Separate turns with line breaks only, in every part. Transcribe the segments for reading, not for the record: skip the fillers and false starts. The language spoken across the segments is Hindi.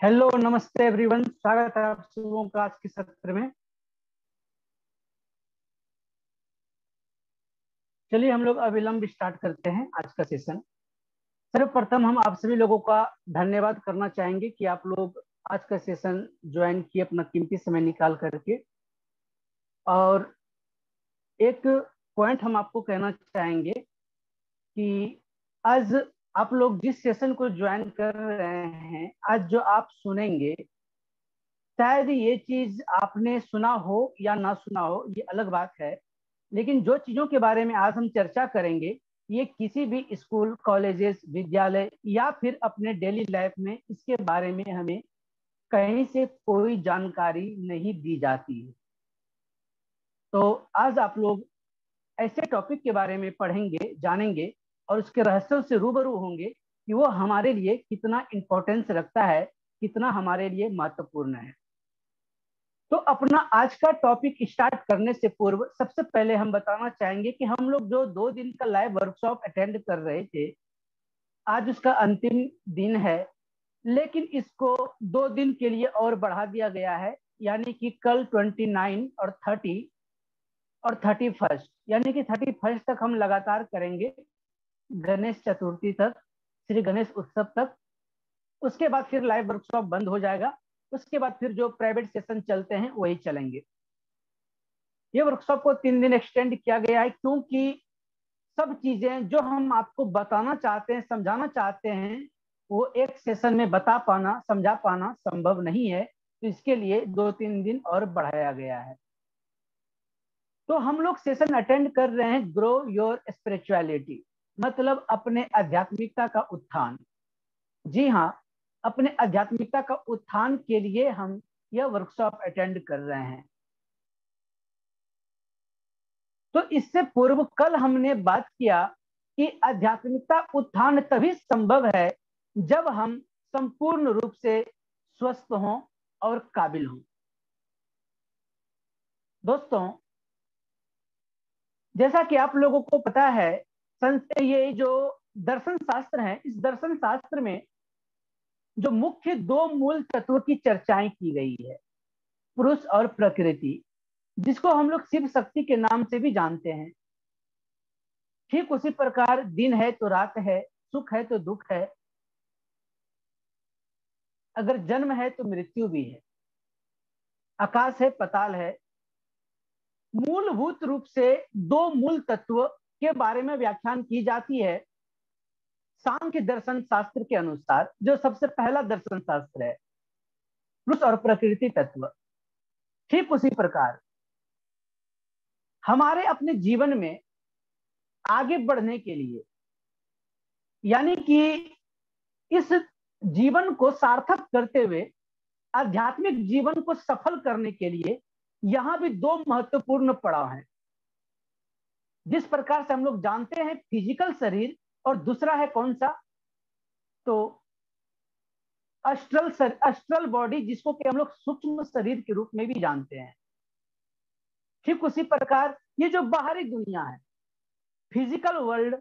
हेलो, नमस्ते एवरीवन। स्वागत है आप सबों का आज के सत्र में। चलिए हम लोग अविलंब स्टार्ट करते हैं आज का सेशन। सर्वप्रथम हम आप सभी लोगों का धन्यवाद करना चाहेंगे कि आप लोग आज का सेशन ज्वाइन किए अपना कीमती समय निकाल करके। और एक पॉइंट हम आपको कहना चाहेंगे कि आज आप लोग जिस सेशन को ज्वाइन कर रहे हैं, आज जो आप सुनेंगे, शायद ये चीज आपने सुना हो या ना सुना हो, ये अलग बात है। लेकिन जो चीजों के बारे में आज हम चर्चा करेंगे, ये किसी भी स्कूल, कॉलेजेस, विद्यालय या फिर अपने डेली लाइफ में इसके बारे में हमें कहीं से कोई जानकारी नहीं दी जाती है। तो आज आप लोग ऐसे टॉपिक के बारे में पढ़ेंगे, जानेंगे और उसके रहस्यों से रूबरू होंगे कि वो हमारे लिए कितना इंपॉर्टेंस रखता है, कितना हमारे लिए महत्वपूर्ण है। तो अपना आज का टॉपिक स्टार्ट करने से पूर्व सबसे पहले हम बताना चाहेंगे कि हम लोग जो 2 दिन का लाइव वर्कशॉप अटेंड कर रहे थे, आज उसका अंतिम दिन है। लेकिन इसको 2 दिन के लिए और बढ़ा दिया गया है, यानी कि कल 29 और 30 और 31, यानी कि 31 तक हम लगातार करेंगे, गणेश चतुर्थी तक, श्री गणेश उत्सव तक। उसके बाद फिर लाइव वर्कशॉप बंद हो जाएगा। उसके बाद फिर जो प्राइवेट सेशन चलते हैं वही चलेंगे। ये वर्कशॉप को 3 दिन एक्सटेंड किया गया है, क्योंकि सब चीजें जो हम आपको बताना चाहते हैं, समझाना चाहते हैं, वो एक सेशन में बता पाना, समझा पाना संभव नहीं है। तो इसके लिए 2-3 दिन और बढ़ाया गया है। तो हम लोग सेशन अटेंड कर रहे हैं ग्रो योर स्पिरिचुअलिटी, मतलब अपने आध्यात्मिकता का उत्थान। जी हाँ, अपने आध्यात्मिकता का उत्थान के लिए हम यह वर्कशॉप अटेंड कर रहे हैं। तो इससे पूर्व कल हमने बात किया कि आध्यात्मिकता उत्थान तभी संभव है जब हम संपूर्ण रूप से स्वस्थ हों और काबिल हों। दोस्तों, जैसा कि आप लोगों को पता है, ये जो दर्शन शास्त्र है, इस दर्शन शास्त्र में जो मुख्य 2 मूल तत्व की चर्चाएं की गई है, पुरुष और प्रकृति, जिसको हम लोग शिव शक्ति के नाम से भी जानते हैं। ठीक उसी प्रकार दिन है तो रात है, सुख है तो दुख है, अगर जन्म है तो मृत्यु भी है, आकाश है, पताल है। मूलभूत रूप से 2 मूल तत्व के बारे में व्याख्यान की जाती है सांख्य दर्शन शास्त्र के अनुसार, जो सबसे पहला दर्शन शास्त्र है, पुरुष और प्रकृति तत्व। ठीक उसी प्रकार हमारे अपने जीवन में आगे बढ़ने के लिए, यानी कि इस जीवन को सार्थक करते हुए आध्यात्मिक जीवन को सफल करने के लिए यहां भी 2 महत्वपूर्ण पड़ाव हैं। जिस प्रकार से हम लोग जानते हैं फिजिकल शरीर, और दूसरा है कौन सा, तो अस्ट्रल बॉडी, जिसको कि हम लोग सूक्ष्म शरीर के रूप में भी जानते हैं। ठीक उसी प्रकार ये जो बाहरी दुनिया है, फिजिकल वर्ल्ड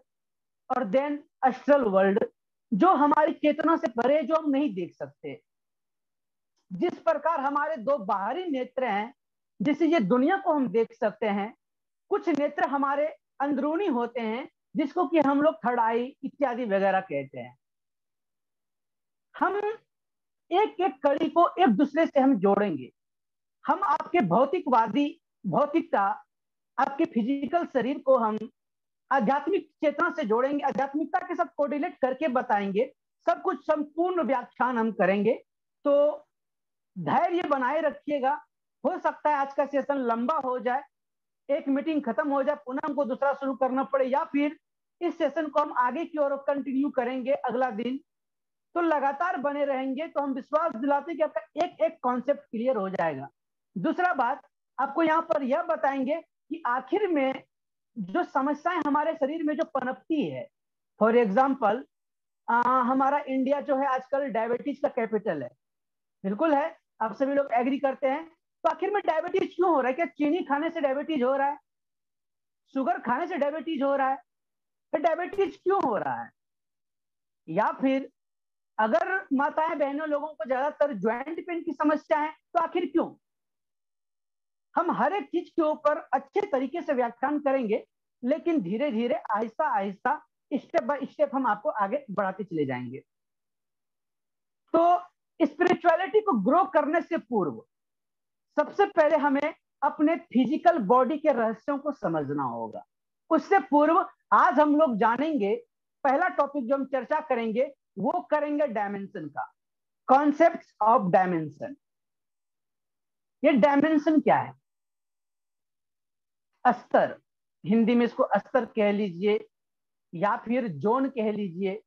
और देन अस्ट्रल वर्ल्ड, जो हमारी चेतना से परे, जो हम नहीं देख सकते। जिस प्रकार हमारे 2 बाहरी नेत्र हैं, जिससे ये दुनिया को हम देख सकते हैं, कुछ नेत्र हमारे अंदरूनी होते हैं, जिसको कि हम लोग थर्ड आई इत्यादि वगैरह कहते हैं। हम एक एक कड़ी को एक दूसरे से हम जोड़ेंगे। हम आपके भौतिकता, आपके फिजिकल शरीर को हम आध्यात्मिक चेतना से जोड़ेंगे, आध्यात्मिकता के साथ कोरिलेट करके बताएंगे। सब कुछ संपूर्ण व्याख्यान हम करेंगे। तो धैर्य बनाए रखिएगा। हो सकता है आज का सेशन लंबा हो जाए, एक मीटिंग खत्म हो जाए, पुनः हमको दूसरा शुरू करना पड़े, या फिर इस सेशन को हम आगे की ओर कंटिन्यू करेंगे अगला दिन। तो लगातार बने रहेंगे तो हम विश्वास दिलाते हैं कि आपका एक एक कॉन्सेप्ट क्लियर हो जाएगा। दूसरा बात, आपको यहाँ पर यह बताएंगे कि आखिर में जो समस्याएं हमारे शरीर में जो पनपती है, फॉर एग्जाम्पल हमारा इंडिया जो है आजकल डायबिटीज का कैपिटल है, बिल्कुल है, आप सभी लोग एग्री करते हैं। तो आखिर में डायबिटीज क्यों हो रहा है? क्या चीनी खाने से डायबिटीज हो रहा है? शुगर खाने से डायबिटीज हो रहा है? फिर डायबिटीज क्यों हो रहा है? या फिर अगर माताएं बहनों लोगों को ज्यादातर ज्वाइंट पेन की समस्या है तो आखिर क्यों? हम हर एक चीज के ऊपर अच्छे तरीके से व्याख्यान करेंगे, लेकिन धीरे धीरे Aahista Aahista step by step हम आपको आगे बढ़ाते चले जाएंगे। तो स्पिरिचुअलिटी को ग्रो करने से पूर्व सबसे पहले हमें अपने फिजिकल बॉडी के रहस्यों को समझना होगा। उससे पूर्व आज हम लोग जानेंगे, पहला टॉपिक जो हम चर्चा करेंगे वो करेंगे डायमेंशन का, कॉन्सेप्ट ऑफ डायमेंशन। ये डायमेंशन क्या है? अस्तर, हिंदी में इसको अस्तर कह लीजिए या फिर जोन कह लीजिए।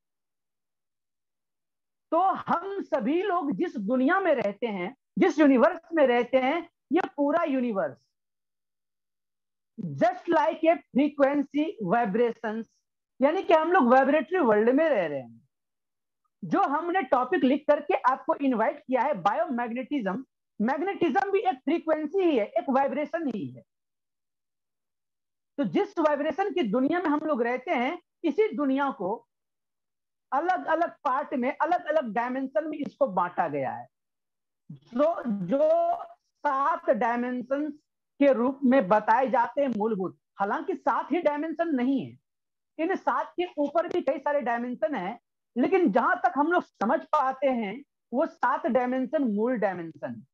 तो हम सभी लोग जिस दुनिया में रहते हैं, जिस यूनिवर्स में रहते हैं, ये पूरा universe just like a frequency vibrations, यानी कि हम लोग वाइब्रेटरी वर्ल्ड में रह रहे हैं। जो हमने टॉपिक लिख करके आपको इनवाइट किया है, बायोमैग्नेटिज्म, मैग्नेटिज्म भी एक फ्रीक्वेंसी ही है, एक वाइब्रेशन ही है। तो जिस वाइब्रेशन की दुनिया में हम लोग रहते हैं, इसी दुनिया को अलग अलग पार्ट में, अलग अलग डायमेंशन में इसको बांटा गया है, जो 7 डायमेंशन के रूप में बताए जाते हैं मूलभूत। हालांकि 7 ही डायमेंशन नहीं है, इन 7 के ऊपर भी कई सारे डायमेंशन हैं, लेकिन जहां तक हम लोग समझ पाते हैं वो 7 डायमेंशन मूल डायमेंशन।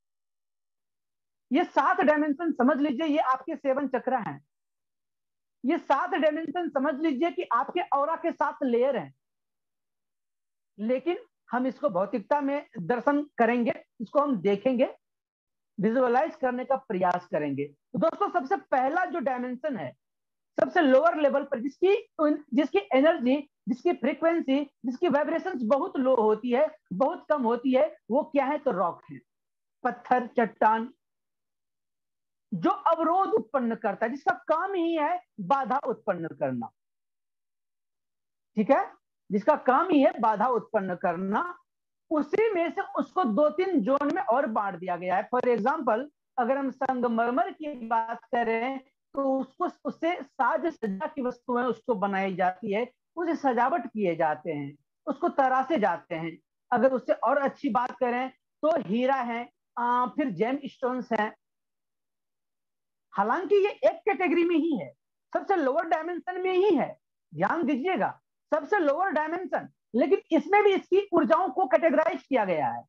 ये 7 डायमेंशन समझ लीजिए, ये आपके 7 चक्र हैं। ये 7 डायमेंशन समझ लीजिए कि आपके ऑरा के 7 लेयर हैं। लेकिन हम इसको भौतिकता में दर्शन करेंगे, इसको हम देखेंगे, विजुअलाइज करने का प्रयास करेंगे। तो दोस्तों, सबसे पहला जो डायमेंशन है, सबसे लोअर लेवल पर, जिसकी एनर्जी, जिसकी फ्रीक्वेंसी, जिसकी वाइब्रेशंस बहुत लो होती है, बहुत कम होती है, वो क्या है? तो रॉक है, पत्थर, चट्टान, जो अवरोध उत्पन्न करता है, जिसका काम ही है बाधा उत्पन्न करना। ठीक है, जिसका काम ही है बाधा उत्पन्न करना। उसी में से उसको 2-3 जोन में और बांट दिया गया है। फॉर एग्जाम्पल, अगर हम संगमरमर की बात करें तो उसको, उससे साज सज्जा की वस्तुएं उसको बनाई जाती है, उसे सजावट किए जाते हैं, उसको तराशे जाते हैं। अगर उससे और अच्छी बात करें तो हीरा है, फिर जेम स्टोन्स हैं। हालांकि ये एक कैटेगरी में ही है, सबसे लोअर डायमेंशन में ही है, ध्यान दीजिएगा, सबसे लोअर डायमेंशन, लेकिन इसमें भी इसकी ऊर्जाओं को कैटेगराइज किया गया है।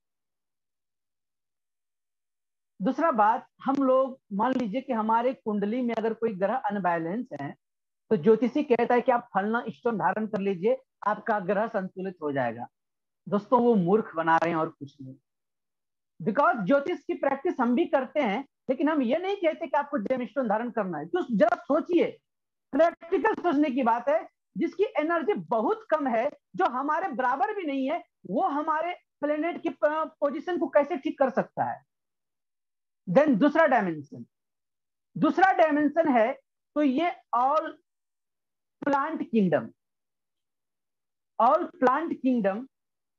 दूसरा बात, हम लोग मान लीजिए कि हमारे कुंडली में अगर कोई ग्रह अनबैलेंस है, तो ज्योतिषी कहता है कि आप फलना स्टोन धारण कर लीजिए, आपका ग्रह संतुलित हो जाएगा। दोस्तों, वो मूर्ख बना रहे हैं और कुछ नहीं। बिकॉज ज्योतिष की प्रैक्टिस हम भी करते हैं, लेकिन हम ये नहीं कहते कि आपको जेम स्टोन धारण करना है। तो जरा सोचिए, प्रैक्टिकल सोचने की बात है, जिसकी एनर्जी बहुत कम है, जो हमारे बराबर भी नहीं है, वो हमारे प्लेनेट की पोजीशन को कैसे ठीक कर सकता है? देन दूसरा डायमेंशन है, तो ये ऑल प्लांट किंगडम,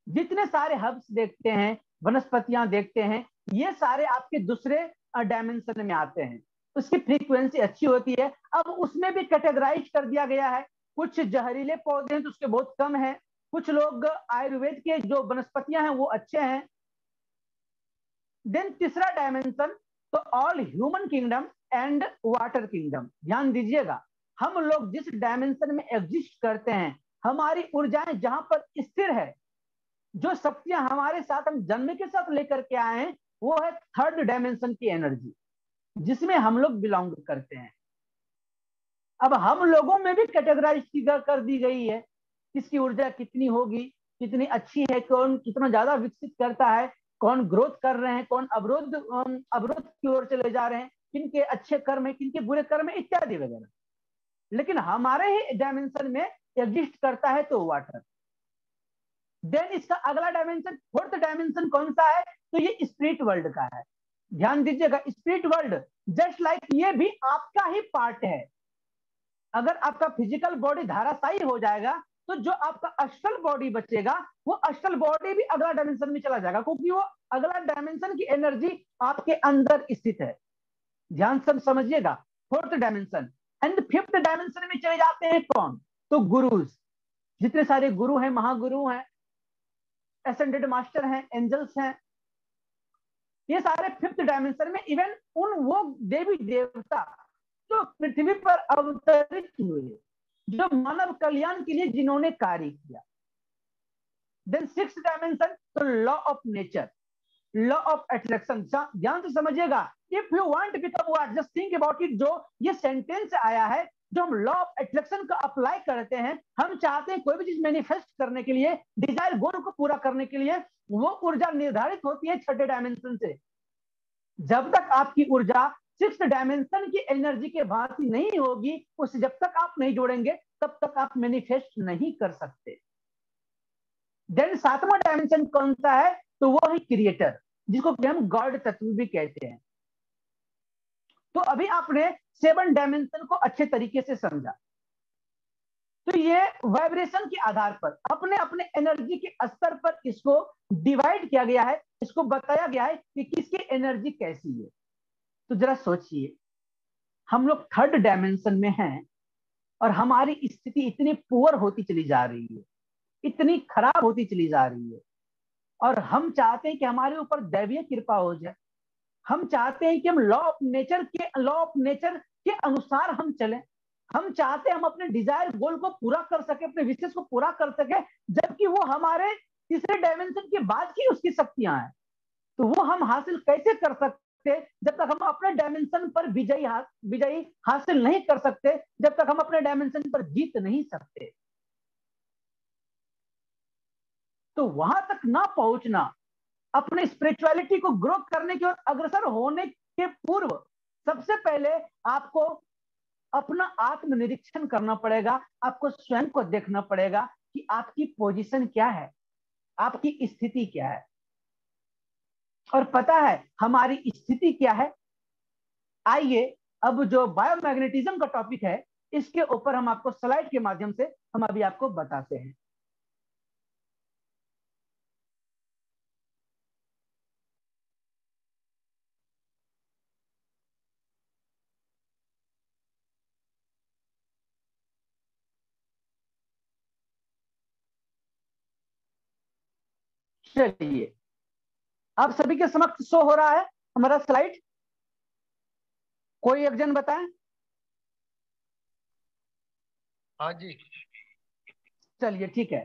जितने सारे हर्ब्स देखते हैं, वनस्पतियां देखते हैं, ये सारे आपके दूसरे डायमेंशन में आते हैं। उसकी फ्रीक्वेंसी अच्छी होती है। अब उसमें भी कैटेगराइज कर दिया गया है, कुछ जहरीले पौधे हैं तो उसके बहुत कम है, कुछ लोग आयुर्वेद के जो वनस्पतियां हैं वो अच्छे हैं। देन तीसरा डायमेंशन, तो all human kingdom and water kingdom. ध्यान दीजिएगा, हम लोग जिस डायमेंशन में एग्जिस्ट करते हैं, हमारी ऊर्जाएं जहां पर स्थिर है, जो शक्तियां हमारे साथ हम जन्म के साथ लेकर के आए हैं, वो है 3rd डायमेंशन की एनर्जी, जिसमें हम लोग बिलोंग करते हैं। अब हम लोगों में भी कैटेगराइज कर दी गई है, किसकी ऊर्जा कितनी होगी, कितनी अच्छी है, कौन कितना ज्यादा विकसित करता है, कौन ग्रोथ कर रहे हैं, कौन अवरोध की ओर चले जा रहे हैं, किनके अच्छे कर्म है, किनके बुरे कर्म है, इत्यादि वगैरह। लेकिन हमारे ही डायमेंशन में एग्जिस्ट करता है तो वाटर। देन इसका अगला डायमेंशन, 4th डायमेंशन कौन सा है? तो ये स्पिरिट वर्ल्ड का है। ध्यान दीजिएगा, स्पिरिट वर्ल्ड जस्ट लाइक ये भी आपका ही पार्ट है। अगर आपका फिजिकल बॉडी धाराशायी हो जाएगा, तो जो आपका अष्टल बॉडी बचेगा, वो अष्टल बॉडी भी अगला डायमेंशन में चला जाएगा, क्योंकि वो अगला डायमेंशन की एनर्जी आपके अंदर स्थित है। ध्यान सब समझिएगा, 4th dimension. And 5th dimension में चले जाते हैं कौन? तो गुरुज, जितने सारे गुरु हैं, महागुरु हैं, एसेंडेड मास्टर हैं, एंजल्स हैं, ये सारे फिफ्थ डायमेंशन में, इवन उन वो देवी देवता जो पृथ्वी पर अवतरित हुए, जो मानव कल्याण के लिए जिन्होंने कार्य किया। देन सिक्स डायमेंशन, तो law of nature, law of attraction, ध्यान से समझिएगा। If you want to become what, just think about it. जो ये सेंटेंस आया है, जो हम लॉ ऑफ अट्रैक्शन का अप्लाई करते हैं, हम चाहते हैं कोई भी चीज मैनिफेस्ट करने के लिए, डिजायर गोल को पूरा करने के लिए, वो ऊर्जा निर्धारित होती है छठे डायमेंशन से। जब तक आपकी ऊर्जा सिक्स डायमेंशन की एनर्जी के भांति नहीं होगी, उससे जब तक आप नहीं जोड़ेंगे, तब तक आप मैनिफेस्ट नहीं कर सकते। देन सातवां डायमेंशन कौन सा है? तो वो है क्रिएटर, जिसको कि हम गॉड तत्व भी कहते हैं। तो अभी आपने सेवन डायमेंशन को अच्छे तरीके से समझा। तो ये वाइब्रेशन के आधार पर अपने अपने एनर्जी के स्तर पर इसको डिवाइड किया गया है, इसको बताया गया है कि किसकी एनर्जी कैसी है। तो जरा सोचिए, हम लोग थर्ड डायमेंशन में हैं और हमारी स्थिति इतनी पुअर होती चली जा रही है, इतनी खराब होती चली जा रही है, और हम चाहते हैं कि हमारे ऊपर दैवीय कृपा हो जाए। हम चाहते हैं कि हम लॉ ऑफ नेचर के अनुसार हम चलें। हम चाहते हैं हम अपने डिजायर गोल को पूरा कर सके, अपने विशेष को पूरा कर सके, जबकि वो हमारे तीसरे डायमेंशन के बाद की उसकी शक्तियां हैं। तो वो हम हासिल कैसे कर सकते जब तक हम अपने डायमेंशन पर विजयी हासिल नहीं कर सकते, जब तक हम अपने डायमेंशन पर जीत नहीं सकते। तो वहां तक ना पहुंचना, अपने स्पिरिचुअलिटी को ग्रो करने की ओर अग्रसर होने के पूर्व, सबसे पहले आपको अपना आत्मनिरीक्षण करना पड़ेगा। आपको स्वयं को देखना पड़ेगा कि आपकी पोजीशन क्या है, आपकी स्थिति क्या है। और पता है हमारी स्थिति क्या है? आइए अब जो बायोमैग्नेटिज्म का टॉपिक है, इसके ऊपर हम आपको स्लाइड के माध्यम से हम अभी आपको बताते हैं। चलिए, आप सभी के समक्ष शो हो रहा है हमारा स्लाइड? कोई एक जन बताएं।
हाँ जी।
चलिए ठीक है।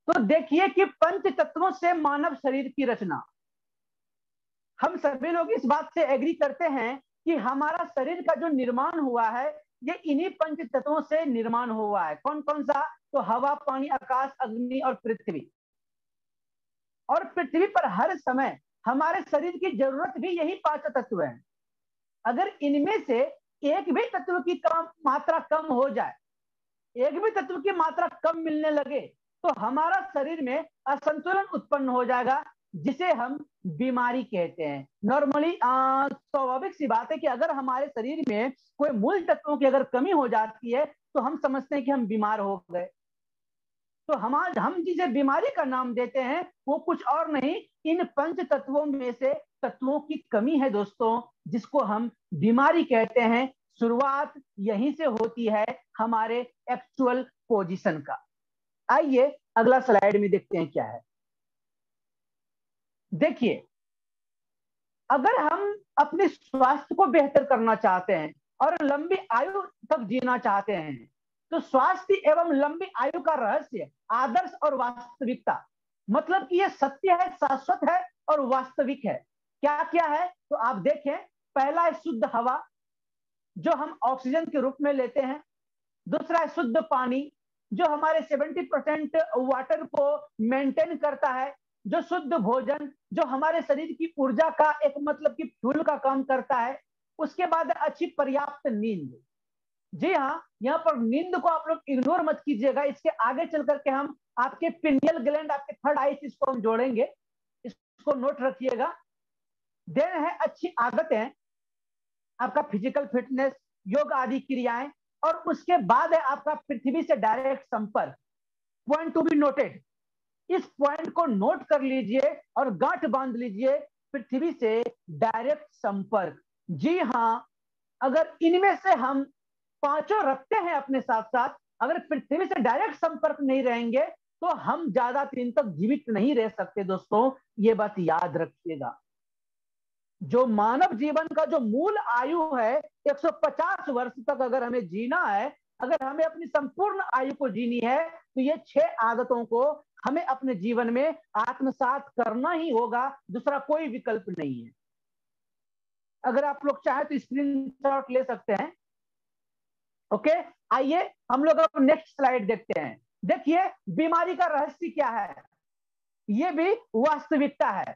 तो देखिए कि पंच तत्वों से मानव शरीर की रचना, हम सभी लोग इस बात से एग्री करते हैं कि हमारा शरीर का जो निर्माण हुआ है, ये इन्हीं पंच तत्वों से निर्माण हुआ है। कौन कौन सा? तो हवा, पानी, आकाश, अग्नि और पृथ्वी। और पृथ्वी पर हर समय हमारे शरीर की जरूरत भी यही पांच तत्व हैं। अगर इनमें से एक भी तत्व की मात्रा कम हो जाए, एक भी तत्व की मात्रा कम मिलने लगे, तो हमारा शरीर में असंतुलन उत्पन्न हो जाएगा, जिसे हम बीमारी कहते हैं। नॉर्मली स्वाभाविक सी बात है कि अगर हमारे शरीर में कोई मूल तत्वों की अगर कमी हो जाती है, तो हम समझते हैं कि हम बीमार हो गए। तो हम जिसे बीमारी का नाम देते हैं, वो कुछ और नहीं, इन पंच तत्वों में से तत्वों की कमी है दोस्तों, जिसको हम बीमारी कहते हैं। शुरुआत यहीं से होती है हमारे एक्चुअल पोजीशन का। आइए अगला स्लाइड में देखते हैं क्या है। देखिए, अगर हम अपने स्वास्थ्य को बेहतर करना चाहते हैं और लंबी आयु तक जीना चाहते हैं, तो स्वास्थ्य एवं लंबी आयु का रहस्य आदर्श और वास्तविकता, मतलब कि ये सत्य है, शाश्वत है और वास्तविक है। क्या क्या है? तो आप देखें, पहला है शुद्ध हवा, जो हम ऑक्सीजन के रूप में लेते हैं। दूसरा है शुद्ध पानी, जो हमारे 70% वाटर को मेंटेन करता है। जो शुद्ध भोजन, जो हमारे शरीर की ऊर्जा का एक मतलब कि फ्यूल का काम करता है। उसके बाद अच्छी पर्याप्त नींद। जी हाँ, यहाँ पर नींद को आप लोग इग्नोर मत कीजिएगा, इसके आगे चल करके हम आपके पिनियल ग्लैंड, आपके थर्ड आई, इसको हम जोड़ेंगे, इसको नोट रखिएगा। देन है अच्छी आदतें, आपका फिजिकल फिटनेस, योग आदि क्रियाएं, और उसके बाद है आपका पृथ्वी से डायरेक्ट संपर्क। पॉइंट टू बी नोटेड, इस पॉइंट को नोट कर लीजिए और गांठ बांध लीजिए, पृथ्वी से डायरेक्ट संपर्क। जी हाँ, अगर इनमें से हम पांचों रखते हैं अपने साथ साथ, अगर पृथ्वी से डायरेक्ट संपर्क नहीं रहेंगे, तो हम ज्यादा दिन तक जीवित नहीं रह सकते दोस्तों, ये बात याद रखिएगा। जो मानव जीवन का जो मूल आयु है 150 वर्ष तक अगर हमें जीना है, अगर हमें अपनी संपूर्ण आयु को जीनी है, तो ये 6 आदतों को हमें अपने जीवन में आत्मसात करना ही होगा, दूसरा कोई विकल्प नहीं है। अगर आप लोग चाहे तो स्क्रीनशॉट ले सकते हैं। ओके, आइए हम लोग अब नेक्स्ट स्लाइड देखते हैं। देखिए बीमारी का रहस्य क्या है, ये भी वास्तविकता है।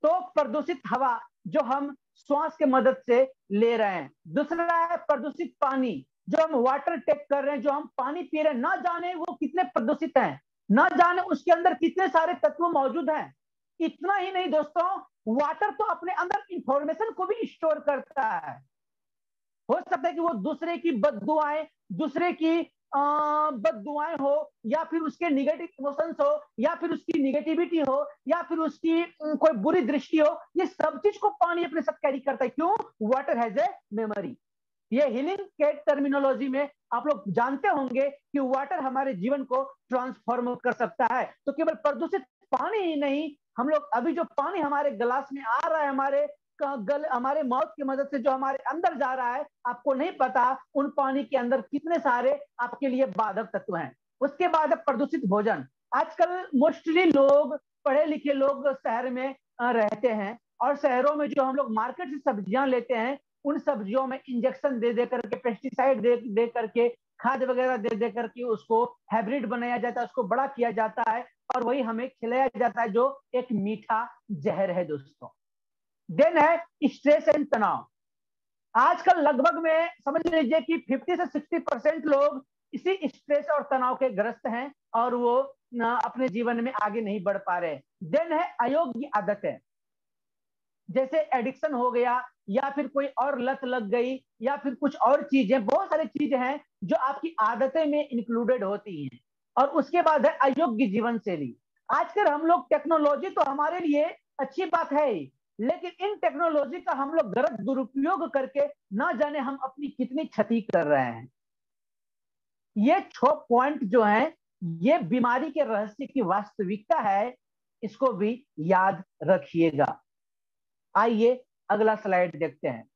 तो प्रदूषित हवा जो हम श्वास के मदद से ले रहे हैं, दूसरा है प्रदूषित पानी जो हम वाटर टेक कर रहे हैं, जो हम पानी पी रहे हैं, ना जाने वो कितने प्रदूषित हैं, ना जाने उसके अंदर कितने सारे तत्व मौजूद हैं। इतना ही नहीं दोस्तों, वाटर तो अपने अंदर इंफॉर्मेशन को भी स्टोर करता है। हो सकता है कि वो दूसरे की बददुआएं, दूसरे की बददुआएं हो, या फिर उसके निगेटिव इमोशंस हो, या फिर उसकी निगेटिविटी हो, या फिर उसकी कोई बुरी दृष्टि हो, ये सब चीज को पानी अपने साथ कैरी करता है। क्यों? Water has a memory. ये हीलिंग के टर्मिनोलॉजी में आप लोग जानते होंगे कि वाटर हमारे जीवन को ट्रांसफॉर्म कर सकता है। तो केवल प्रदूषित पानी ही नहीं, हम लोग अभी जो पानी हमारे गिलास में आ रहा है, हमारे माउथ की मदद से जो हमारे अंदर जा रहा है, आपको नहीं पता उन पानी के अंदर कितने सारे आपके लिए बाधक तत्व हैं। उसके बाद प्रदूषित भोजन। आजकल मोस्टली लोग, पढ़े लिखे लोग शहर में रहते हैं, और शहरों में जो हम लोग मार्केट से सब्जियां लेते हैं, उन सब्जियों में इंजेक्शन दे दे करके, पेस्टिसाइड दे दे करके, खाद वगैरह दे दे करके उसको हाइब्रिड बनाया जाता है, उसको बड़ा किया जाता है, और वही हमें खिलाया जाता है, जो एक मीठा जहर है दोस्तों। देन है स्ट्रेस एंड तनाव। आजकल लगभग में समझ लीजिए कि 50 से 60% लोग इसी स्ट्रेस और तनाव के ग्रस्त हैं, और वो अपने जीवन में आगे नहीं बढ़ पा रहे। देन है अयोग्य आदतें, जैसे एडिक्शन हो गया, या फिर कोई और लत लग गई, या फिर कुछ और चीजें, बहुत सारी चीजें हैं जो आपकी आदतें में इंक्लूडेड होती हैं। और उसके बाद है अयोग्य जीवन शैली। आजकल हम लोग, टेक्नोलॉजी तो हमारे लिए अच्छी बात है ही, लेकिन इन टेक्नोलॉजी का हम लोग गलत दुरुपयोग करके ना जाने हम अपनी कितनी क्षति कर रहे हैं। ये 6 पॉइंट जो हैं, ये बीमारी के रहस्य की वास्तविकता है, इसको भी याद रखिएगा। आइए अगला स्लाइड देखते हैं।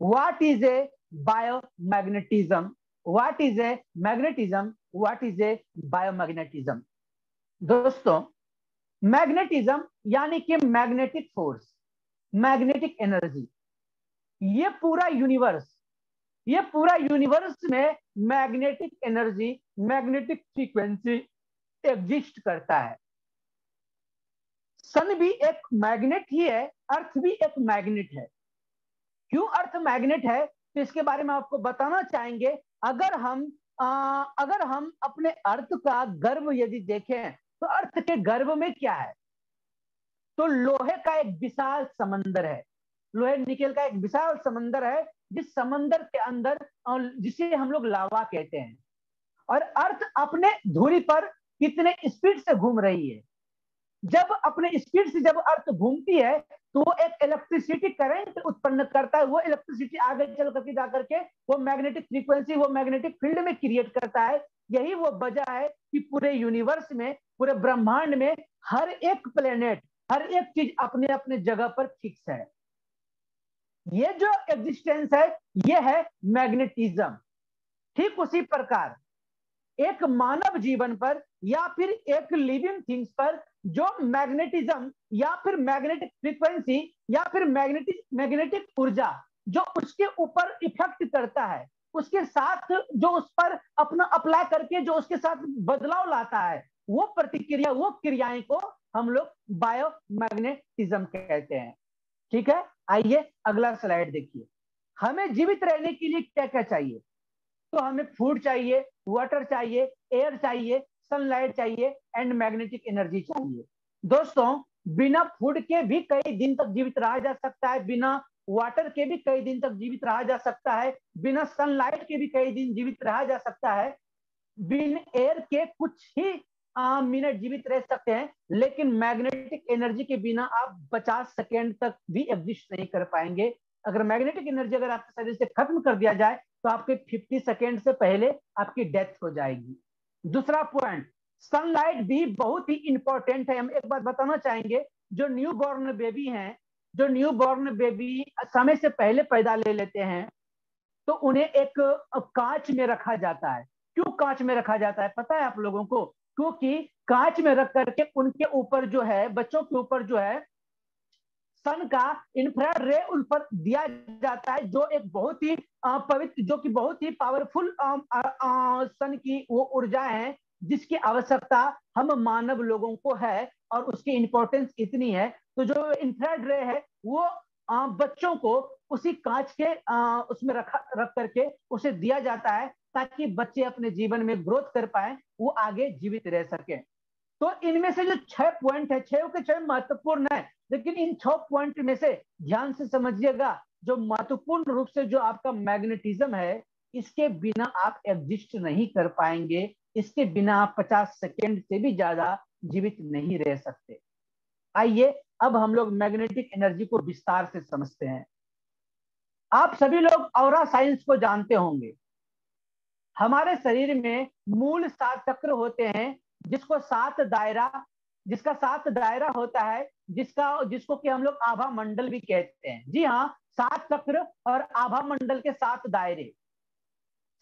What is a biomagnetism? What is a magnetism? What is a biomagnetism? दोस्तों, मैग्नेटिज्म यानी कि मैग्नेटिक फोर्स, मैग्नेटिक एनर्जी, ये पूरा यूनिवर्स में magnetic energy, magnetic frequency exist करता है। सन भी एक मैग्नेट ही है, अर्थ भी एक मैग्नेट है। क्यों अर्थ मैग्नेट है, तो इसके बारे में आपको बताना चाहेंगे। अगर हम अपने अर्थ का गर्भ यदि देखें, तो अर्थ के गर्भ में क्या है? तो लोहे का एक विशाल समंदर है, लोहे निकेल का एक विशाल समंदर है, जिस समंदर के अंदर, जिसे हम लोग लावा कहते हैं। और अर्थ अपने धुरी पर कितने स्पीड से घूम रही है? जब अपने स्पीड से जब अर्थ घूमती है, तो वो एक इलेक्ट्रिसिटी करंट उत्पन्न करता है। वो इलेक्ट्रिसिटी आगे चल करके जाकर के वो मैग्नेटिक फ्रीक्वेंसी, वो मैग्नेटिक फील्ड में क्रिएट करता है। यही वो वजह है कि पूरे यूनिवर्स में, पूरे ब्रह्मांड में हर एक प्लेनेट, हर एक चीज अपने अपने जगह पर फिक्स है। ये जो एग्जिस्टेंस है, ये है मैग्नेटिज्म। ठीक उसी प्रकार एक मानव जीवन पर, या फिर एक लिविंग थिंग्स पर जो मैग्नेटिज्म, या फिर मैग्नेटिक फ्रीक्वेंसी, या फिर मैग्नेटिक ऊर्जा जो उसके ऊपर इफेक्ट करता है, उसके साथ जो उस पर अपना अप्लाई करके जो उसके साथ बदलाव लाता है, वो प्रतिक्रिया, वो क्रियाएं को हम लोग बायोमैग्नेटिज्म कहते हैं। ठीक है, आइए अगला स्लाइड देखिए। हमें जीवित रहने के लिए क्या क्या चाहिए? तो हमें फूड चाहिए, वाटर चाहिए, एयर चाहिए, सनलाइट चाहिए, एंड मैग्नेटिक एनर्जी चाहिए। दोस्तों, बिना फूड के भी कई दिन तक जीवित रहा जा सकता है, बिना वाटर के भी कई दिन तक जीवित रहा जा सकता है, बिना सनलाइट के भी कई दिन जीवित रहा जा सकता है, बिना एयर के कुछ ही मिनट जीवित रह सकते हैं, लेकिन मैग्नेटिक एनर्जी के बिना आप 50 सेकेंड तक भी एग्जिस्ट नहीं कर पाएंगे। अगर मैग्नेटिक एनर्जी अगर आपके शरीर से खत्म कर दिया जाए, तो आपके 50 सेकेंड से पहले आपकी डेथ हो जाएगी। दूसरा पॉइंट, सनलाइट भी बहुत ही इंपॉर्टेंट है। हम एक बात बताना चाहेंगे, जो न्यू बॉर्न बेबी हैं, जो न्यू बॉर्न बेबी समय से पहले पैदा ले लेते हैं, तो उन्हें एक कांच में रखा जाता है। क्यों कांच में रखा जाता है पता है आप लोगों को? क्योंकि कांच में रख करके उनके ऊपर जो है, बच्चों के ऊपर जो है सन का इंफ्रारेड रे उन पर दिया जाता है, जो एक बहुत ही पवित्र, जो कि बहुत ही पावरफुल सन की वो ऊर्जा है जिसकी आवश्यकता हम मानव लोगों को है, और उसकी इंपॉर्टेंस इतनी है। तो जो इंफ्रारेड रे है वो बच्चों को उसी कांच के उसमें रख करके उसे दिया जाता है, ताकि बच्चे अपने जीवन में ग्रोथ कर पाए, वो आगे जीवित रह सके। तो इनमें से जो 6 पॉइंट है, 6 के 6 महत्वपूर्ण है, लेकिन इन 6 पॉइंट में से ध्यान से समझिएगा, जो महत्वपूर्ण रूप से जो आपका मैग्नेटिज्म है, इसके बिना आप एग्जिस्ट नहीं कर पाएंगे। इसके बिना आप 50 सेकेंड से भी ज्यादा जीवित नहीं रह सकते। आइए अब हम लोग मैग्नेटिक एनर्जी को विस्तार से समझते हैं। आप सभी लोग ऑरा साइंस को जानते होंगे। हमारे शरीर में मूल 7 चक्र होते हैं, जिसको 7 दायरा, जिसका 7 दायरा होता है, जिसको कि हम लोग आभा मंडल भी कहते हैं। जी हाँ, 7 चक्र और आभा मंडल के 7 दायरे।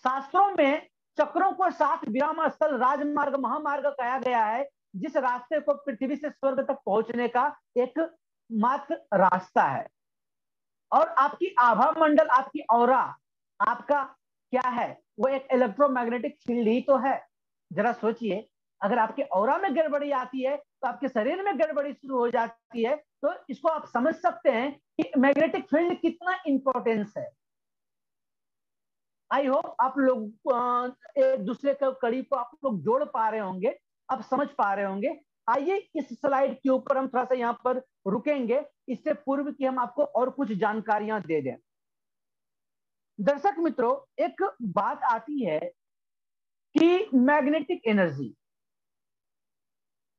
शास्त्रों में चक्रों को 7 विराम स्थल, राजमार्ग, महामार्ग कहा गया है, जिस रास्ते को पृथ्वी से स्वर्ग तक पहुंचने का एक मात्र रास्ता है। और आपकी आभा मंडल, आपकी ऑरा, आपका क्या है? वो एक इलेक्ट्रोमैग्नेटिक फील्ड ही तो है। जरा सोचिए, अगर आपके ऑरा में गड़बड़ी आती है तो आपके शरीर में गड़बड़ी शुरू हो जाती है। तो इसको आप समझ सकते हैं कि मैग्नेटिक फील्ड कितना इंपॉर्टेंस है। आई होप आप लोग एक दूसरे के कड़ी को आप लोग जोड़ पा रहे होंगे, आप समझ पा रहे होंगे। आइए इस स्लाइड के ऊपर हम थोड़ा सा यहाँ पर रुकेंगे, इससे पूर्व की हम आपको और कुछ जानकारियां दे दें। दर्शक मित्रों, एक बात आती है कि मैग्नेटिक एनर्जी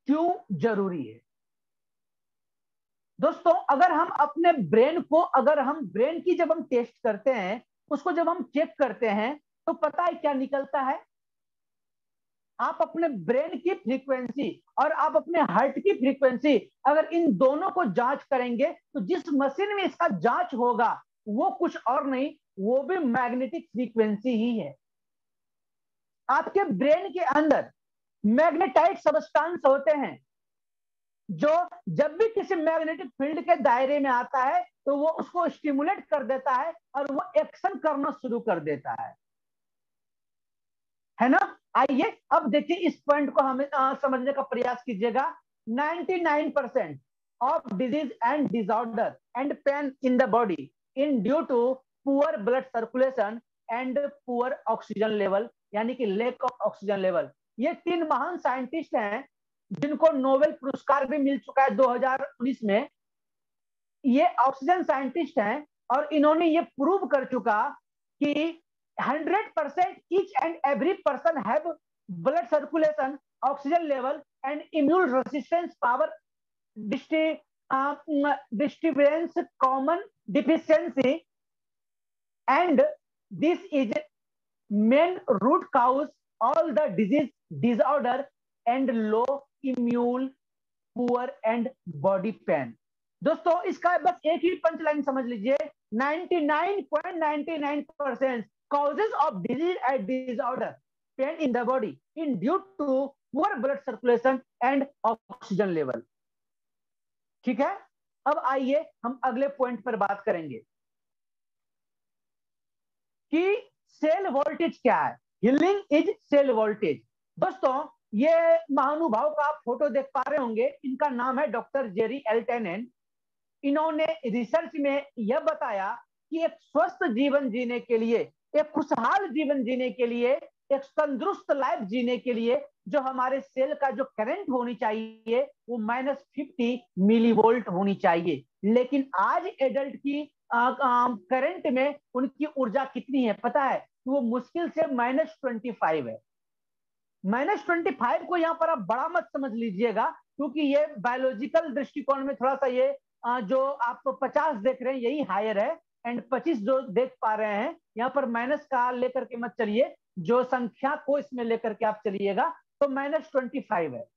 क्यों जरूरी है। दोस्तों, अगर हम अपने ब्रेन को, अगर हम ब्रेन की जब हम टेस्ट करते हैं, उसको जब हम चेक करते हैं, तो पता है क्या निकलता है? आप अपने ब्रेन की फ्रीक्वेंसी और आप अपने हार्ट की फ्रीक्वेंसी, अगर इन दोनों को जांच करेंगे, तो जिस मशीन में इसका जांच होगा वो कुछ और नहीं, वो भी मैग्नेटिक फ्रीक्वेंसी ही है। आपके ब्रेन के अंदर मैग्नेटाइट सब्सटेंस होते हैं, जो जब भी किसी मैग्नेटिक फील्ड के दायरे में आता है तो वो उसको स्टिमुलेट कर देता है और वो एक्शन करना शुरू कर देता है ना? आइए अब देखिए, इस पॉइंट को हमें समझने का प्रयास कीजिएगा। 99% of disease and disorder and pain in the body in due to poor blood circulation and poor oxygen level, यानी कि lack of oxygen level। ये 3 महान साइंटिस्ट हैं जिनको नोबेल पुरस्कार भी मिल चुका है 2019 में। ये ऑक्सीजन साइंटिस्ट हैं और इन्होंने ये प्रूव कर चुका कि 100% each and every person have blood circulation, oxygen level and immune resistance power disturbance common deficiency, and this is main root cause all the disease, disorder and low immune, poor and body pain। दोस्तों, इसका बस एक ही पंच लाइन समझ लीजिए, 99.99% causes of disease and disorder, pain in the body in due to poor blood circulation and oxygen level। ठीक है, अब आइए हम अगले पॉइंट पर बात करेंगे कि सेल वोल्टेज क्या है। Healing is cell voltage. दोस्तों, ये महानुभाव का आप फोटो देख पा रहे होंगे, इनका नाम है डॉक्टर जेरी एल्टेनेन। इन्होंने रिसर्च में यह बताया कि एक स्वस्थ जीवन जीने के लिए, एक खुशहाल जीवन जीने के लिए, एक तंदुरुस्त लाइफ जीने के लिए जो हमारे सेल का जो करंट होनी चाहिए वो -50 मिलीवोल्ट होनी चाहिए। लेकिन आज एडल्ट की करंट में उनकी ऊर्जा कितनी है पता है? वो मुश्किल से -25 है। -25 को यहाँ पर आप बड़ा मत समझ लीजिएगा, क्योंकि ये बायोलॉजिकल दृष्टिकोण में थोड़ा सा ये जो आप 50 देख रहे हैं यही हायर है, एंड 25 जो देख पा रहे हैं यहाँ पर माइनस का लेकर के मत चलिए, जो संख्या को इसमें लेकर के आप चलिएगा तो -25 है।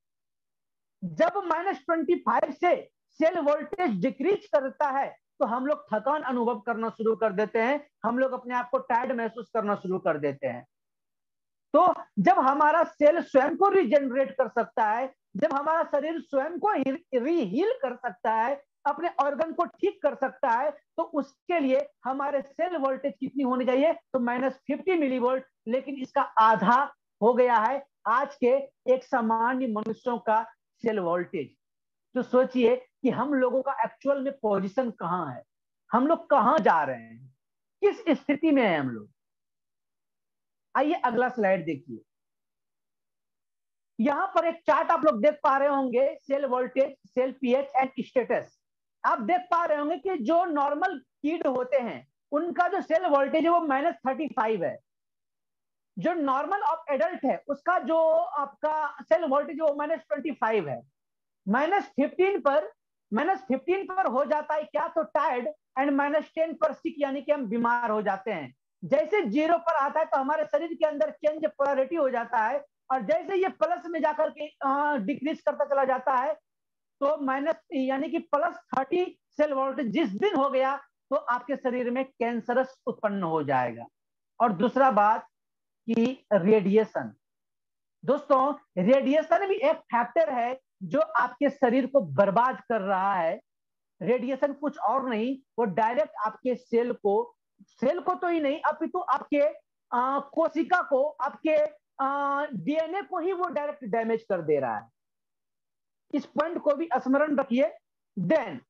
जब -25 से सेल वोल्टेज डिक्रीज करता है तो हम लोग थकान अनुभव करना शुरू कर देते हैं, हम लोग अपने आप को टायर्ड महसूस करना शुरू कर देते हैं। तो जब हमारा सेल स्वयं को रिजेनरेट कर सकता है, जब हमारा शरीर स्वयं को रीहील कर सकता है, अपने ऑर्गन को ठीक कर सकता है, तो उसके लिए हमारे सेल वोल्टेज कितनी होनी चाहिए? तो -50 मिलीवोल्ट। लेकिन इसका आधा हो गया है आज के एक सामान्य मनुष्यों का सेल वोल्टेज। तो सोचिए कि हम लोगों का एक्चुअल में पोजीशन कहां है, हम लोग कहां जा रहे हैं, किस स्थिति में है हम लोग। आइए अगला स्लाइड देखिए। यहां पर एक चार्ट आप लोग देख पा रहे होंगे, cell voltage, cell pH and status. आप देख पा रहे होंगे कि जो नॉर्मल किड होते हैं उनका जो सेल वोल्टेज है वो -35 है। जो नॉर्मल ऑफ एडल्ट है उसका जो आपका सेल वोल्टेज वो -25 है। -15 पर हो जाता है क्या? तो टायर्ड। एंड -10 पर सिक, यानी कि हम बीमार हो जाते हैं। जैसे 0 पर आता है तो हमारे शरीर के अंदर चेंज पोलैरिटी हो जाता है, और जैसे ये प्लस में जाकर के डिक्रीज करता चला जाता है, तो माइनस यानी कि +30 सेल वोल्टेज जिस दिन हो गया तो आपके शरीर में कैंसरस उत्पन्न हो जाएगा। और दूसरा बात कि रेडिएशन, दोस्तों रेडिएशन भी एक फैक्टर है जो आपके शरीर को बर्बाद कर रहा है। रेडिएशन कुछ और नहीं, वो डायरेक्ट आपके सेल को तो ही नहीं अपितु आपके कोशिका को, आपके डीएनए को ही वो डायरेक्ट डैमेज कर दे रहा है। इस पॉइंट को भी स्मरण रखिए। देन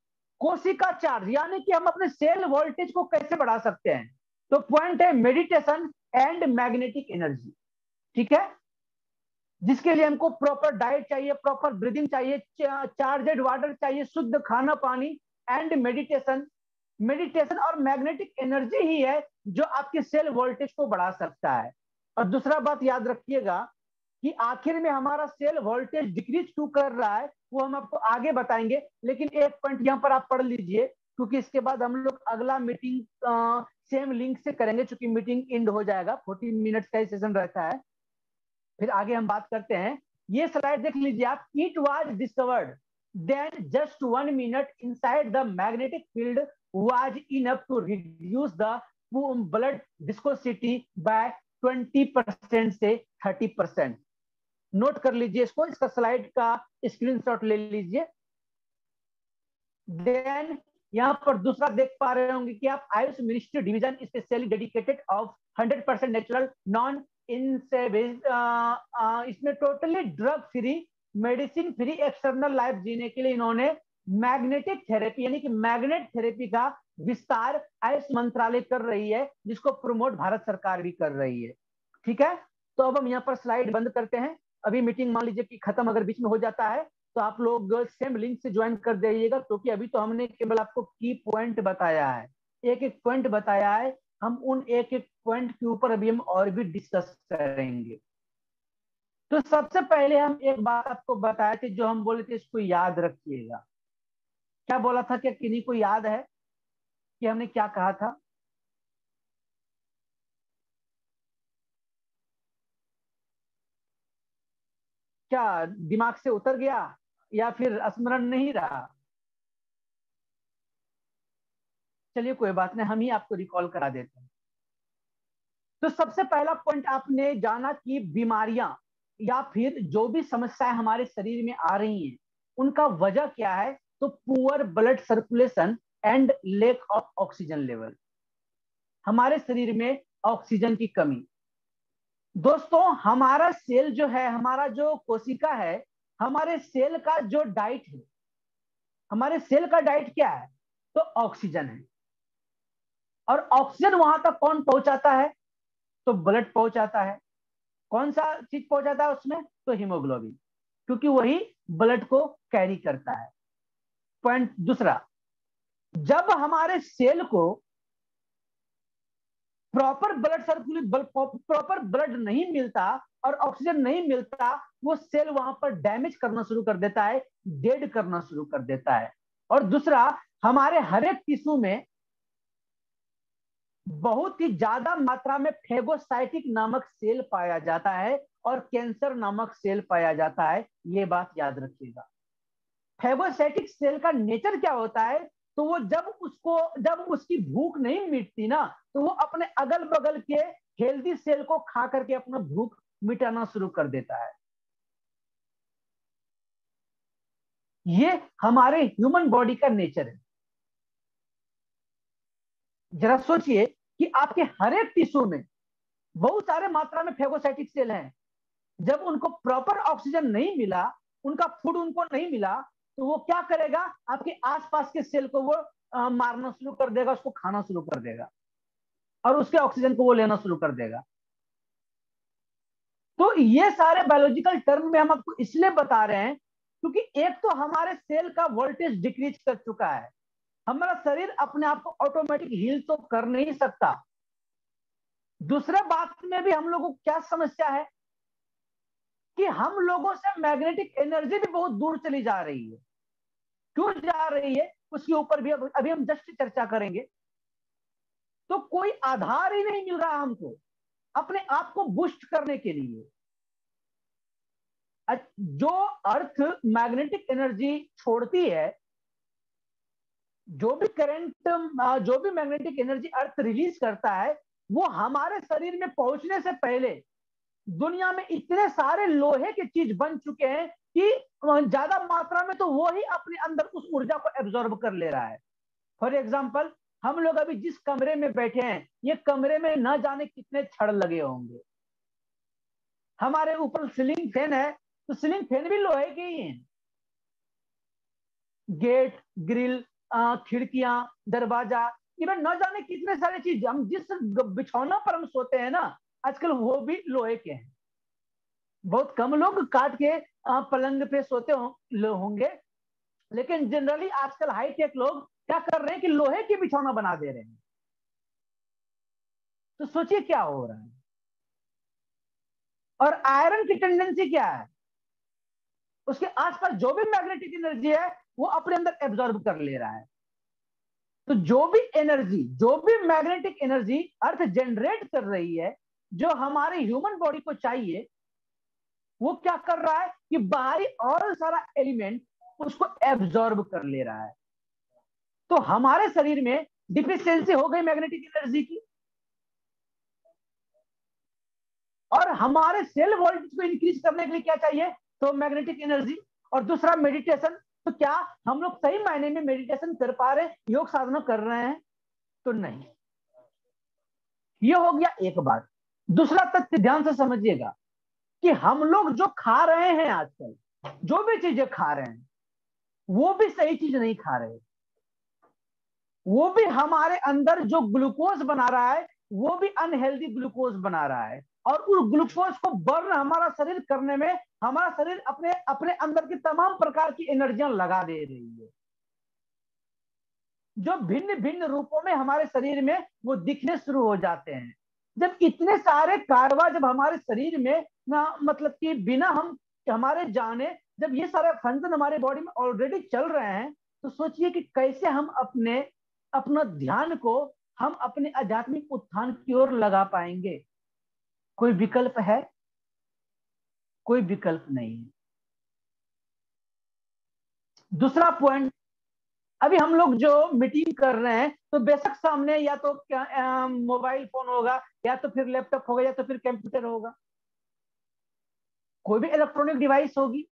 कोशिका चार्ज, यानी कि हम अपने सेल वोल्टेज को कैसे बढ़ा सकते हैं? तो पॉइंट है मेडिटेशन एंड मैग्नेटिक एनर्जी। ठीक है, जिसके लिए हमको प्रॉपर डाइट चाहिए, प्रॉपर ब्रीदिंग चाहिए, चार्जेड वाटर चाहिए, शुद्ध खाना पानी एंड मेडिटेशन। मेडिटेशन और मैग्नेटिक एनर्जी ही है जो आपके सेल वोल्टेज को बढ़ा सकता है। और दूसरा बात याद रखिएगा कि आखिर में हमारा सेल वोल्टेज डिक्रीज क्यों कर रहा है वो हम आपको आगे बताएंगे। लेकिन एक पॉइंट यहाँ पर आप पढ़ लीजिए, क्योंकि इसके बाद हम लोग अगला मीटिंग सेम लिंक से करेंगे, क्योंकि मीटिंग एंड हो जाएगा, 14 मिनट्स का सेशन रहता है। फिर आगे हम बात करते हैं। ये स्लाइड देख लीजिए आप। It was discovered then just 1 minute inside the magnetic field was enough to reduce the blood viscosity by 20% से 30%। नोट कर लीजिए इसको, इसका स्लाइड का स्क्रीनशॉट ले लीजिए। देन यहां पर दूसरा देख पा रहे होंगे कि आप Ayush ministry division specially dedicated of 100% natural non इसमें totally drug free, medicine free external life जीने के लिए इन्होंने मैग्नेटिक थेरेपी यानी कि मैग्नेट थेरेपी का विस्तार आयुष मंत्रालय कर रही है, जिसको प्रमोट भारत सरकार भी कर रही है। ठीक है, तो अब हम यहाँ पर स्लाइड बंद करते हैं। अभी मीटिंग मान लीजिए कि खत्म अगर बीच में हो जाता है तो आप लोग सेम लिंक से ज्वाइन कर जाइएगा, क्योंकि अभी तो हमने केवल आपको की पॉइंट बताया है, एक एक पॉइंट बताया है। हम उन एक एक पॉइंट के ऊपर अभी हम और भी डिस्कस करेंगे। तो सबसे पहले हम एक बात आपको बताए थे, जो हम बोले थे इसको याद रखिएगा। क्या बोला था? क्या किन्हीं को याद है कि हमने क्या कहा था? क्या दिमाग से उतर गया या फिर स्मरण नहीं रहा? चलिए कोई बात नहीं, हम ही आपको रिकॉल करा देते हैं। तो सबसे पहला पॉइंट आपने जाना कि बीमारियां या फिर जो भी समस्याएं हमारे शरीर में आ रही हैं उनका वजह क्या है? तो poor blood circulation and lack of oxygen level, हमारे शरीर में ऑक्सीजन की कमी। दोस्तों हमारा सेल जो है, हमारा जो कोशिका है, हमारे सेल का जो डाइट है, हमारे सेल का डाइट क्या है? तो ऑक्सीजन है। और ऑक्सीजन वहां तक कौन पहुंचाता है? तो ब्लड पहुंचाता है। कौन सा चीज पहुंचाता है उसमें? तो हीमोग्लोबिन, क्योंकि वही ब्लड को कैरी करता है। पॉइंट दूसरा, जब हमारे सेल को proper blood circulate, proper blood नहीं मिलता और ऑक्सीजन नहीं मिलता, वो सेल वहां पर डैमेज करना शुरू कर देता है, डेड करना शुरू कर देता है। और दूसरा, हमारे हर एक टिश्यू में बहुत ही ज्यादा मात्रा में फेगोसाइटिक नामक सेल पाया जाता है, और कैंसर नामक सेल पाया जाता है। ये बात याद रखिएगा। फैगोसाइटिक सेल का नेचर क्या होता है, तो वो जब उसकी भूख नहीं मिटती ना, तो वो अपने अगल बगल के हेल्दी सेल को खा करके अपना भूख मिटाना शुरू कर देता है। ये हमारे ह्यूमन बॉडी का नेचर है। जरा सोचिए कि आपके हर एक टिश्यू में बहुत सारे मात्रा में फैगोसाइटिक सेल हैं। जब उनको प्रॉपर ऑक्सीजन नहीं मिला, उनका फूड उनको नहीं मिला, तो वो क्या करेगा, आपके आसपास के सेल को वो मारना शुरू कर देगा, उसको खाना शुरू कर देगा और उसके ऑक्सीजन को वो लेना शुरू कर देगा। तो ये सारे बायोलॉजिकल टर्म में हम आपको इसलिए बता रहे हैं क्योंकि एक तो हमारे सेल का वोल्टेज डिक्रीज कर चुका है। हमारा शरीर अपने आप को ऑटोमेटिक हील तो कर नहीं सकता। दूसरे बात में भी हम लोगों को क्या समस्या है कि हम लोगों से मैग्नेटिक एनर्जी भी बहुत दूर चली जा रही है। क्यों जा रही है, उसके ऊपर भी अभी हम जस्ट चर्चा करेंगे। तो कोई आधार ही नहीं मिल रहा हमको अपने आप को बूस्ट करने के लिए। जो अर्थ मैग्नेटिक एनर्जी छोड़ती है, जो भी मैग्नेटिक एनर्जी अर्थ रिलीज करता है, वो हमारे शरीर में पहुंचने से पहले दुनिया में इतने सारे लोहे के चीज बन चुके हैं कि ज्यादा मात्रा में तो वो ही अपने अंदर उस ऊर्जा को एब्जॉर्ब कर ले रहा है। फॉर एग्जाम्पल, हम लोग अभी जिस कमरे में बैठे हैं, ये कमरे में न जाने कितने छड़ लगे होंगे। हमारे ऊपर सीलिंग फैन है, तो सीलिंग फैन भी लोहे के ही हैं। गेट, ग्रिल, खिड़कियां, दरवाजा, इवन न जाने कितने सारे चीज, हम जिस बिछौना पर हम सोते हैं ना, आजकल वो भी लोहे के हैं। बहुत कम लोग काट के पलंग पे सोते होंगे, लेकिन जनरली आजकल हाईटेक लोग क्या कर रहे हैं कि लोहे की बिछौना बना दे रहे हैं। तो सोचिए क्या हो रहा है। और आयरन की टेंडेंसी क्या है, उसके आसपास जो भी मैग्नेटिक एनर्जी है वो अपने अंदर एब्जॉर्ब कर ले रहा है। तो जो भी मैग्नेटिक एनर्जी अर्थ जनरेट कर रही है, जो हमारे ह्यूमन बॉडी को चाहिए, वो क्या कर रहा है कि बाहरी और सारा एलिमेंट उसको एब्जॉर्ब कर ले रहा है। तो हमारे शरीर में डिफिशियंसी हो गई मैग्नेटिक एनर्जी की, और हमारे सेल वोल्टेज को इंक्रीज करने के लिए क्या चाहिए, तो मैग्नेटिक एनर्जी। और दूसरा मेडिटेशन। तो क्या हम लोग सही मायने में मेडिटेशन कर पा रहे हैं, योग साधना कर रहे हैं? तो नहीं। ये हो गया एक बात। दूसरा तथ्य ध्यान से समझिएगा कि हम लोग जो खा रहे हैं आजकल, जो भी चीजें खा रहे हैं, वो भी सही चीज नहीं खा रहे। वो भी हमारे अंदर जो ग्लूकोज बना रहा है, वो भी अनहेल्दी ग्लूकोज बना रहा है। और उस ग्लूकोज को बर्न हमारा शरीर करने में हमारा शरीर अपने अपने अंदर की तमाम प्रकार की एनर्जियां लगा दे रही है, जो भिन्न भिन्न रूपों में हमारे शरीर में वो दिखने शुरू हो जाते हैं। जब इतने सारे कारवा जब हमारे शरीर में ना, मतलब कि बिना हमारे जाने जब ये सारे फंक्शन हमारे बॉडी में ऑलरेडी चल रहे हैं, तो सोचिए कि कैसे हम अपना ध्यान को हम अपने आध्यात्मिक उत्थान की ओर लगा पाएंगे। कोई विकल्प है? कोई विकल्प नहीं है। दूसरा पॉइंट, अभी हम लोग जो मीटिंग कर रहे हैं, तो बेशक सामने या तो मोबाइल फोन होगा, या तो फिर लैपटॉप होगा, या तो फिर कंप्यूटर होगा, कोई भी इलेक्ट्रॉनिक डिवाइस होगी।